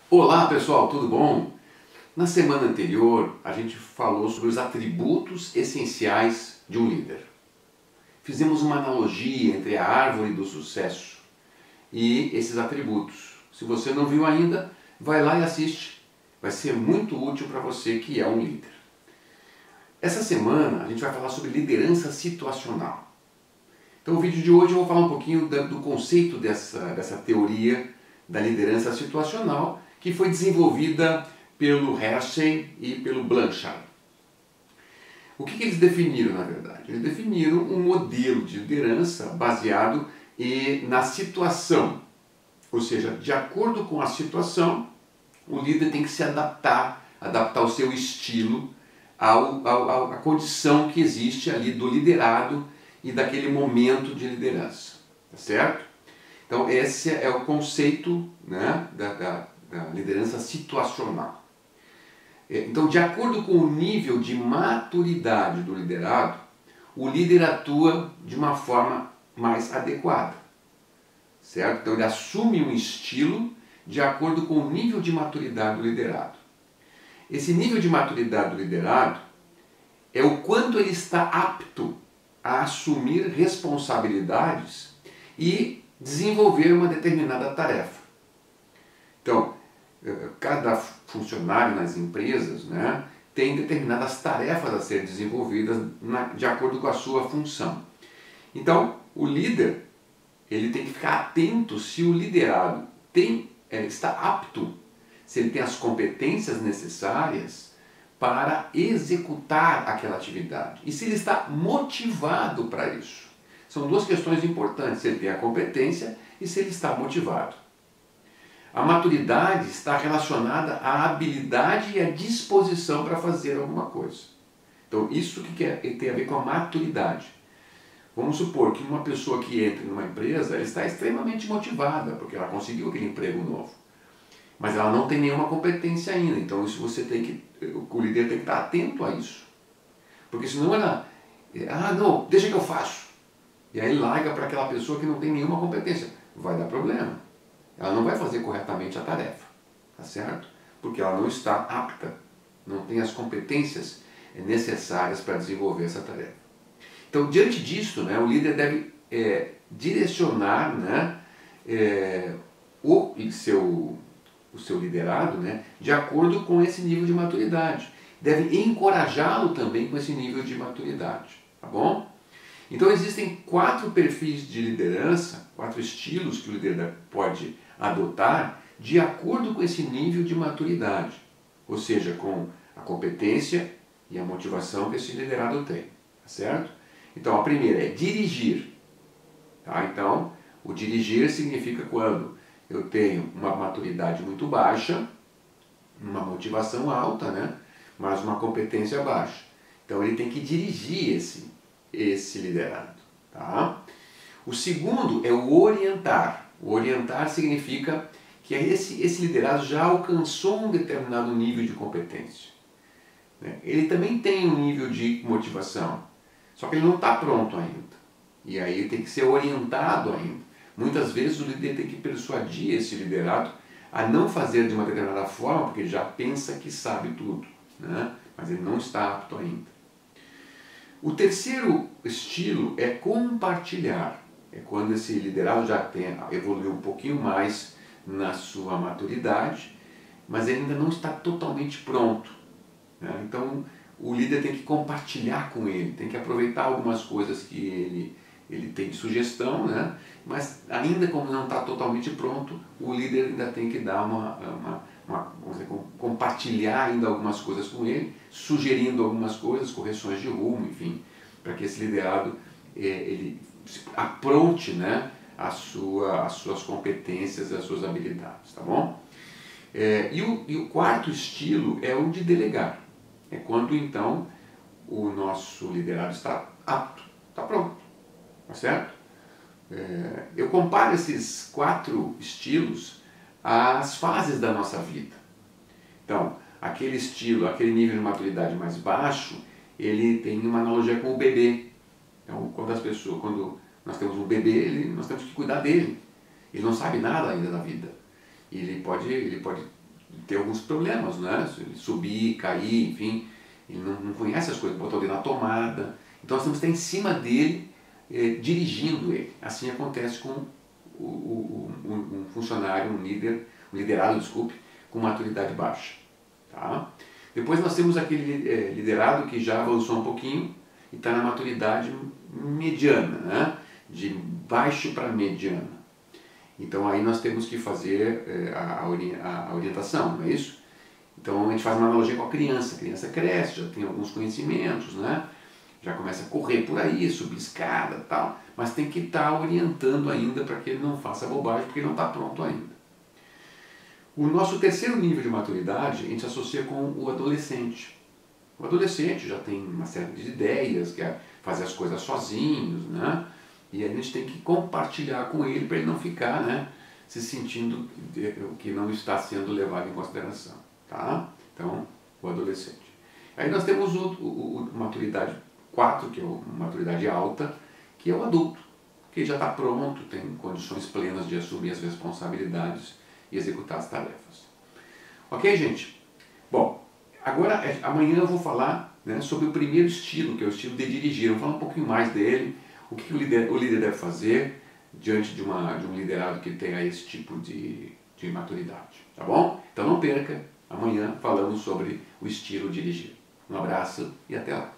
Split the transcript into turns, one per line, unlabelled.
Olá pessoal, tudo bom? Na semana anterior a gente falou sobre os atributos essenciais de um líder. Fizemos uma analogia entre a árvore do sucesso e esses atributos. Se você não viu ainda, vai lá e assiste. Vai ser muito útil para você que é um líder. Essa semana a gente vai falar sobre liderança situacional. Então o vídeo de hoje eu vou falar um pouquinho do conceito dessa teoria da liderança situacional que foi desenvolvida pelo Hershey e pelo Blanchard. O que eles definiram, na verdade? Eles definiram um modelo de liderança baseado na situação. Ou seja, de acordo com a situação, o líder tem que se adaptar o seu estilo à condição que existe ali do liderado e daquele momento de liderança. Tá certo? Então esse é o conceito, né, da liderança situacional. Então, de acordo com o nível de maturidade do liderado, o líder atua de uma forma mais adequada. Certo? Então ele assume um estilo de acordo com o nível de maturidade do liderado. Esse nível de maturidade do liderado é o quanto ele está apto a assumir responsabilidades e desenvolver uma determinada tarefa. Então, cada funcionário nas empresas, né, tem determinadas tarefas a serem desenvolvidas de acordo com a sua função. Então, o líder ele tem que ficar atento se o liderado está apto, se ele tem as competências necessárias para executar aquela atividade e se ele está motivado para isso. São duas questões importantes, se ele tem a competência e se ele está motivado. A maturidade está relacionada à habilidade e à disposição para fazer alguma coisa. Então isso tem a ver com a maturidade. Vamos supor que uma pessoa que entra numa empresa ela está extremamente motivada, porque ela conseguiu aquele emprego novo. Mas ela não tem nenhuma competência ainda, então isso o líder tem que estar atento a isso. Porque senão não, deixa que eu faço. E aí larga para aquela pessoa que não tem nenhuma competência. Vai dar problema. Ela não vai fazer corretamente a tarefa, tá certo? Porque ela não está apta, não tem as competências necessárias para desenvolver essa tarefa. Então, diante disso, né, o líder deve direcionar, né, o seu liderado, né, de acordo com esse nível de maturidade. Deve encorajá-lo também com esse nível de maturidade, tá bom? Então existem 4 perfis de liderança, 4 estilos que o líder pode adotar de acordo com esse nível de maturidade, ou seja, com a competência e a motivação que esse liderado tem, tá certo? Então a primeira é dirigir. Tá? Então o dirigir significa quando eu tenho uma maturidade muito baixa, uma motivação alta, né? Mas uma competência baixa. Então ele tem que dirigir esse liderado. Tá? O segundo é o orientar. O orientar significa que esse liderado já alcançou um determinado nível de competência. Ele também tem um nível de motivação, só que ele não está pronto ainda. E aí ele tem que ser orientado ainda. Muitas vezes o líder tem que persuadir esse liderado a não fazer de uma determinada forma, porque ele já pensa que sabe tudo, né? Mas ele não está apto ainda. O terceiro estilo é compartilhar. É quando esse liderado já evoluiu um pouquinho mais na sua maturidade, mas ele ainda não está totalmente pronto. Né? Então o líder tem que compartilhar com ele, tem que aproveitar algumas coisas que ele tem de sugestão, né? Mas ainda como não está totalmente pronto, o líder ainda tem que dar compartilhar ainda algumas coisas com ele, sugerindo algumas coisas, correções de rumo, enfim, para que esse liderado ele apronte, né, as suas competências, as suas habilidades, tá bom? E o quarto estilo é o de delegar. É quando então o nosso liderado está apto, está pronto, tá certo? Eu comparo esses 4 estilos às fases da nossa vida. Então, aquele nível de maturidade mais baixo, ele tem uma analogia com o bebê. Então, quando nós temos um bebê, nós temos que cuidar dele. Ele não sabe nada ainda da vida. Ele pode ter alguns problemas, né? Se ele subir, cair, enfim, ele não conhece as coisas, botar o dedo na tomada. Então nós temos que estar em cima dele, dirigindo ele. Assim acontece com um funcionário, um liderado, desculpe, com maturidade baixa. Tá? Depois nós temos aquele liderado que já avançou um pouquinho e está na maturidade mediana, né? De baixo para mediana. Então aí nós temos que fazer a orientação, não é isso? Então a gente faz uma analogia com a criança cresce, já tem alguns conhecimentos, né? Já começa a correr por aí, subir escada e tal, mas tem que estar orientando ainda para que ele não faça bobagem, porque ele não está pronto ainda. O nosso terceiro nível de maturidade a gente associa com o adolescente. O adolescente já tem uma série de ideias, quer fazer as coisas sozinhos, né? E a gente tem que compartilhar com ele para ele não ficar, né, se sentindo que não está sendo levado em consideração. Tá? Então, o adolescente. Aí nós temos o maturidade 4, que é a maturidade alta, que é o adulto, que já está pronto, tem condições plenas de assumir as responsabilidades e executar as tarefas. Ok, gente? Bom, agora, amanhã eu vou falar, né, sobre o primeiro estilo, que é o estilo de dirigir. Eu vou falar um pouquinho mais dele, o que o líder deve fazer diante de um liderado que tenha esse tipo de maturidade. Tá bom? Então não perca, amanhã falamos sobre o estilo dirigir. Um abraço e até lá.